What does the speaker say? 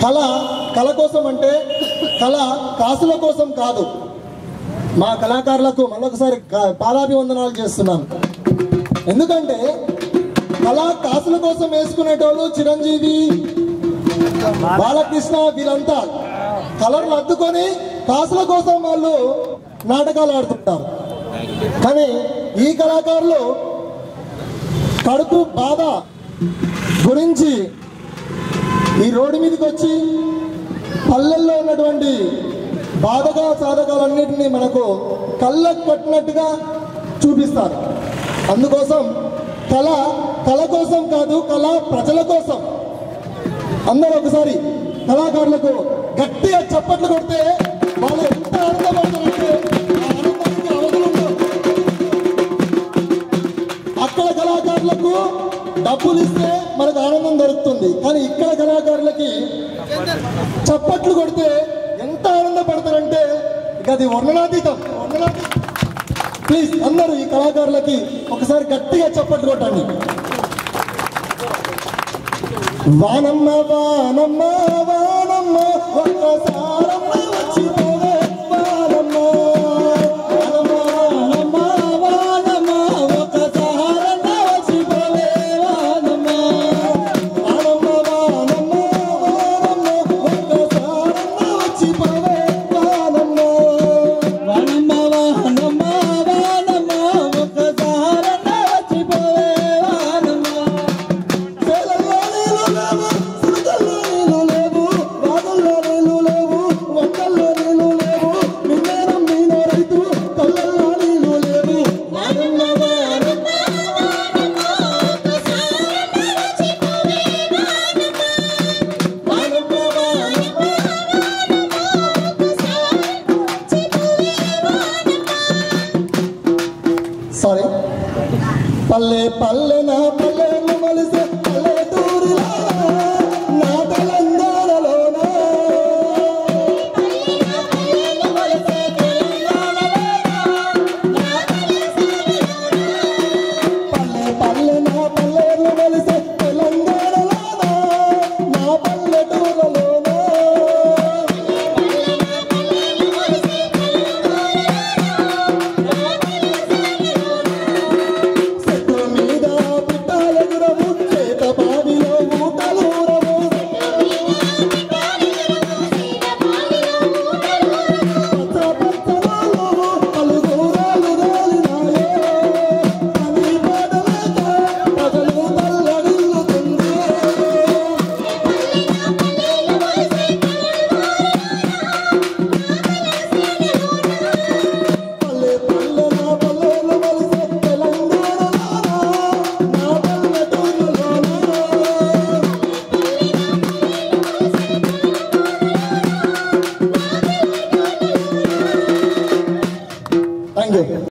కళ కోసం అంటే కళ కాసుల కోసం కాదు. మా కళాకారులకు మరొకసారి పాదాభివందనాలు చేస్తున్నాను. ఎందుకంటే కళ కాసుల కోసం వేసుకునేటోళ్ళు చిరంజీవి, బాలకృష్ణ వీళ్ళంతా కలర్లు అద్దుకొని కాసుల కోసం వాళ్ళు నాటకాలు ఆడుతుంటారు. కానీ ఈ కళాకారులు కడుపు బాధ గురించి ఈ రోడ్డు మీదకి వచ్చి పల్లెల్లో ఉన్నటువంటి బాధగా సాధకాలన్నింటినీ మనకు కళ్ళకు కట్టినట్టుగా చూపిస్తారు. అందుకోసం కళ కోసం కాదు, కళ ప్రజల కోసం. అందరూ ఒకసారి కళాకారులకు గట్టిగా చప్పట్లు కొడితే వాళ్ళు ఎంత ఆనందపడతారంటే ఆనందానికి అవసరం. అక్కడ కళాకారులకు డబ్బులు ఇస్తే మనకు ఆనందం దొరుకుతుంది, కానీ ఇక్కడ కళాకారులకి చప్పట్లు కొడితే ఎంత ఆనందపడతారంటే ఇక అది వర్ణనాతీతం. ప్లీజ్ అందరూ ఈ కళాకారులకి ఒకసారి గట్టిగా చప్పట్లు కొట్టండి. వానమ్మ వానమ్మ వానమ్మ ఒక్కసారమ్మ వచ్చిపోవే వానమ్మ, వానమ్మ వానమ్మ వానమ్మ ఒక్కసారమ్మ వచ్చిపోవే వానమ్మ, వానమ్మ వానమ్మ వానమ్మ ఒక్కసారమ్మ వచ్చిపోవే వానమ్మ, వానమ్మ వానమ్మ వానమ్మ ఒక్కసారమ్మ వచ్చిపోవే వానమ్మ. సారీ, పల్లె పల్లె నా పల్లెను మలిసే పల్లెటూరులా నా తెలంగాణలోన, పల్లె పల్లె నా పల్లెను మలిసే